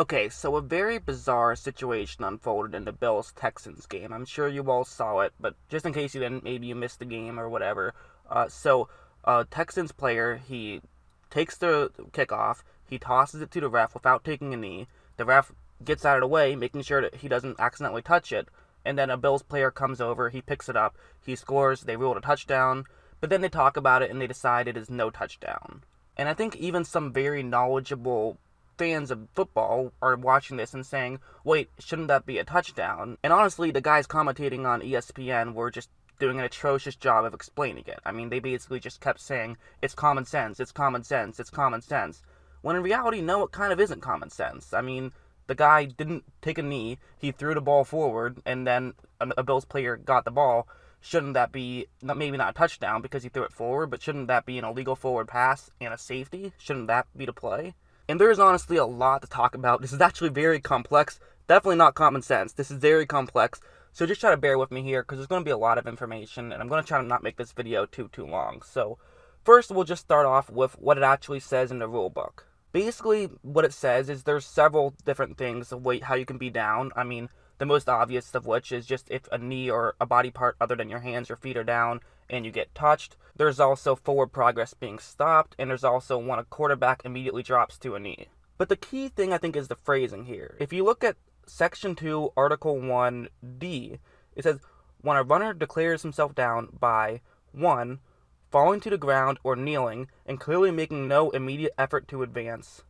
Okay, so a very bizarre situation unfolded in the Bills-Texans game. I'm sure you all saw it, but just in case you didn't, maybe you missed the game or whatever. Texans player, he takes the kickoff, he tosses it to the ref without taking a knee. The ref gets out of the way, making sure that he doesn't accidentally touch it. And then a Bills player comes over, he picks it up, he scores, they rule it a touchdown. But then they talk about it and they decide it is no touchdown. And I think even some very knowledgeable fans of football are watching this and saying, wait, shouldn't that be a touchdown? And honestly, the guys commentating on ESPN were just doing an atrocious job of explaining it. I mean, they basically just kept saying, it's common sense, it's common sense, it's common sense. When in reality, no, it kind of isn't common sense. I mean, the guy didn't take a knee, he threw the ball forward, and then a Bills player got the ball. Shouldn't that be, maybe not a touchdown because he threw it forward, but shouldn't that be an illegal forward pass and a safety? Shouldn't that be the play? And there is honestly a lot to talk about. This is actually very complex. Definitely not common sense. This is very complex. So just try to bear with me here because there's going to be a lot of information and I'm going to try to not make this video too long. So first we'll just start off with what it actually says in the rule book. Basically what it says is there's several different things of how you can be down. I mean, the most obvious of which is just if a knee or a body part other than your hands or feet are down and you get touched. There's also forward progress being stopped, and there's also when a quarterback immediately drops to a knee. But the key thing I think is the phrasing here. If you look at Section 2, Article 1D, it says, when a runner declares himself down by 1. Falling to the ground or kneeling and clearly making no immediate effort to advance,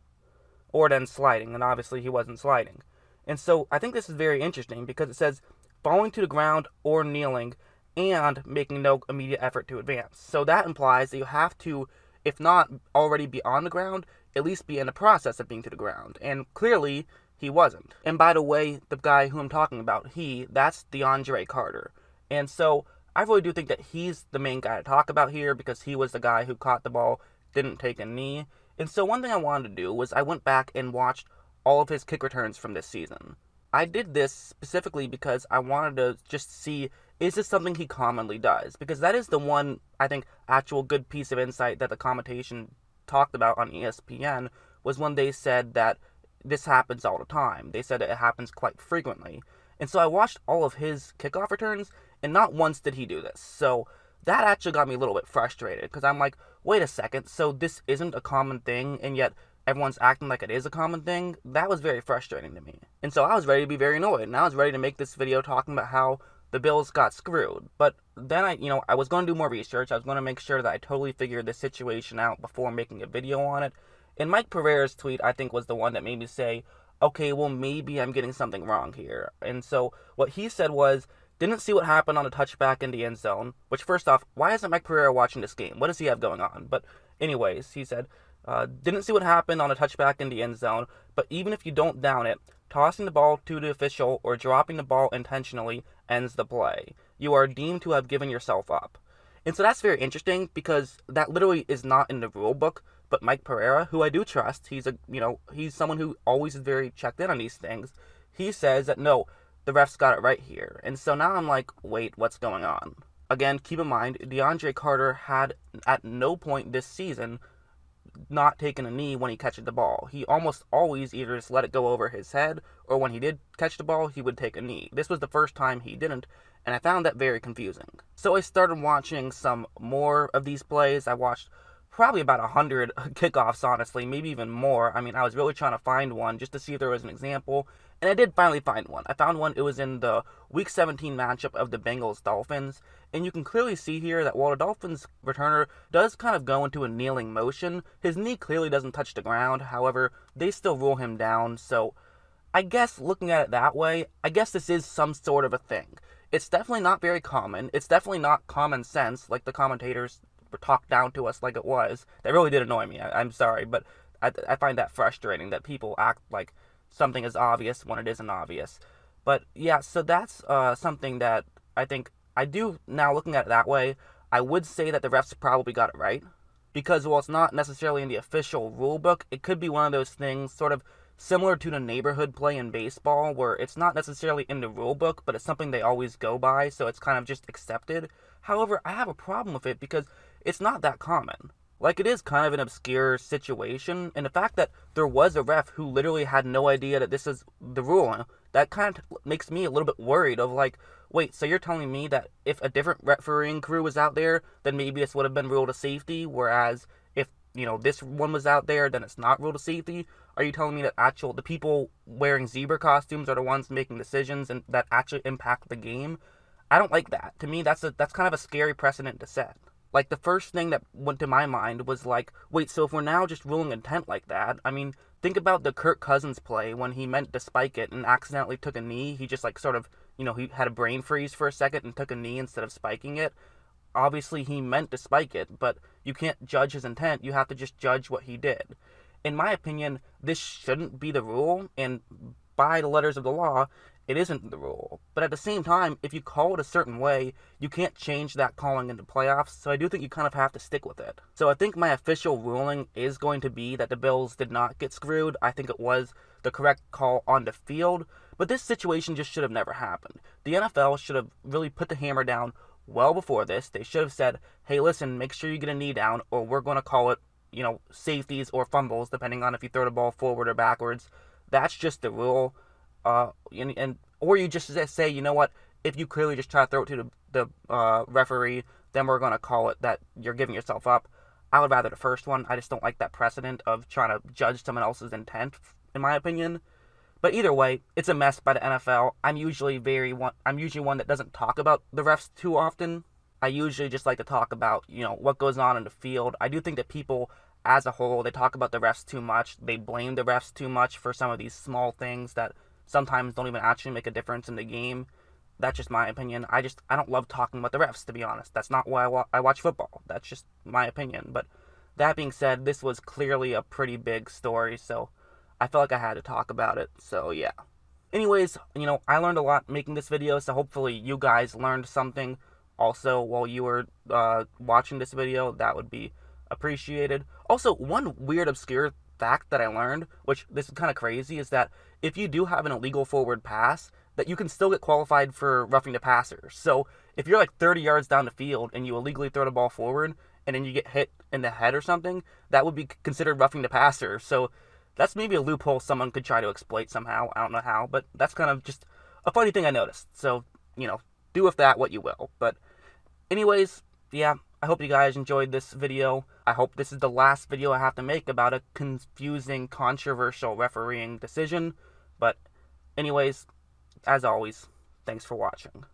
or then sliding, and obviously he wasn't sliding. And so I think this is very interesting because it says falling to the ground or kneeling and making no immediate effort to advance. So that implies that you have to, if not already be on the ground, at least be in the process of being to the ground. And clearly, he wasn't. And by the way, the guy who I'm talking about, that's DeAndre Carter. And so I really do think that he's the main guy to talk about here because he was the guy who caught the ball, didn't take a knee. And so one thing I wanted to do was I went back and watched all of his kick returns from this season. I did this specifically because I wanted to just see, is this something he commonly does? Because that is the one, I think, actual good piece of insight that the commentation talked about on ESPN was when they said that this happens all the time. They said it happens quite frequently. And so I watched all of his kickoff returns, and not once did he do this. So that actually got me a little bit frustrated because I'm like, wait a second, so this isn't a common thing, and yet everyone's acting like it is a common thing. That was very frustrating to me. And so I was ready to be very annoyed, and I was ready to make this video talking about how the Bills got screwed. But then I was going to do more research. I was going to make sure that I totally figured the situation out before making a video on it. And Mike Pereira's tweet, I think, was the one that made me say, okay, well, maybe I'm getting something wrong here. And so what he said was, didn't see what happened on the touchback in the end zone, which first off, why isn't Mike Pereira watching this game? What does he have going on? But anyways, he said, didn't see what happened on a touchback in the end zone, but even if you don't down it, tossing the ball to the official or dropping the ball intentionally ends the play. You are deemed to have given yourself up. And so that's very interesting because that literally is not in the rule book, but Mike Pereira, who I do trust, he's someone who always is very checked in on these things. He says that no, the refs got it right here. And so now I'm like, wait, what's going on? Again, keep in mind, DeAndre Carter had at no point this season not taken a knee when he catches the ball. He almost always either just let it go over his head, or when he did catch the ball, he would take a knee. This was the first time he didn't, and I found that very confusing. So I started watching some more of these plays. I watched probably about 100 kickoffs, honestly, maybe even more. I mean, I was really trying to find one just to see if there was an example, and I did finally find one. I found one. It was in the Week 17 matchup of the Bengals-Dolphins, and you can clearly see here that while the Dolphins returner does kind of go into a kneeling motion, his knee clearly doesn't touch the ground. However, they still rule him down, so I guess looking at it that way, I guess this is some sort of a thing. It's definitely not very common. It's definitely not common sense, like the commentators were talked down to us like it was. That really did annoy me. I'm sorry, but I find that frustrating that people act like something is obvious when it isn't obvious. But yeah, so that's something that I think I do now looking at it that way. I would say that the refs probably got it right because while it's not necessarily in the official rule book, it could be one of those things sort of similar to the neighborhood play in baseball where it's not necessarily in the rule book, but it's something they always go by, so it's kind of just accepted. However, I have a problem with it because it's not that common. like it is kind of an obscure situation, and the fact that there was a ref who literally had no idea that this is the rule, that kind of makes me a little bit worried of like, wait, so you're telling me that if a different refereeing crew was out there, then maybe this would have been ruled a safety, whereas if, this one was out there, then it's not ruled a safety? Are you telling me that the people wearing zebra costumes are the ones making decisions and that actually impact the game? I don't like that. To me, that's kind of a scary precedent to set. Like, the first thing that went to my mind was like, wait, so if we're now just ruling intent like that, I mean, think about the Kirk Cousins play when he meant to spike it and accidentally took a knee. He just, like, sort of, he had a brain freeze for a second and took a knee instead of spiking it. Obviously, he meant to spike it, but you can't judge his intent. You have to just judge what he did. In my opinion, this shouldn't be the rule, and by the letters of the law, it isn't the rule. But at the same time, if you call it a certain way, you can't change that calling into playoffs, so I do think you kind of have to stick with it. So I think my official ruling is going to be that the Bills did not get screwed. I think it was the correct call on the field, but this situation just should have never happened. The NFL should have really put the hammer down well before this. They should have said, hey, listen, make sure you get a knee down, or we're going to call it, safeties or fumbles, depending on if you throw the ball forward or backwards. That's just the rule. Or you just say, you know what, if you clearly just try to throw it to the referee, then we're going to call it that you're giving yourself up. I would rather the first one. I just don't like that precedent of trying to judge someone else's intent, in my opinion. But either way, it's a mess by the NFL. I'm usually one that doesn't talk about the refs too often. I usually just like to talk about, what goes on in the field. I do think that people as a whole, they talk about the refs too much. They blame the refs too much for some of these small things that sometimes don't even actually make a difference in the game. That's just my opinion. I don't love talking about the refs, to be honest. That's not why I watch football. That's just my opinion. But that being said, this was clearly a pretty big story, so I felt like I had to talk about it. So yeah. Anyways, I learned a lot making this video, so hopefully you guys learned something also while you were watching this video. That would be appreciated. Also, one weird obscure fact that I learned, which this is kind of crazy, is that if you do have an illegal forward pass, that you can still get qualified for roughing the passer. So if you're like 30 yards down the field and you illegally throw the ball forward and then you get hit in the head or something, that would be considered roughing the passer. So that's maybe a loophole someone could try to exploit somehow. I don't know how, but that's kind of just a funny thing I noticed. So, do with that what you will. But anyways, yeah, I hope you guys enjoyed this video. I hope this is the last video I have to make about a confusing, controversial refereeing decision. But anyways, as always, thanks for watching.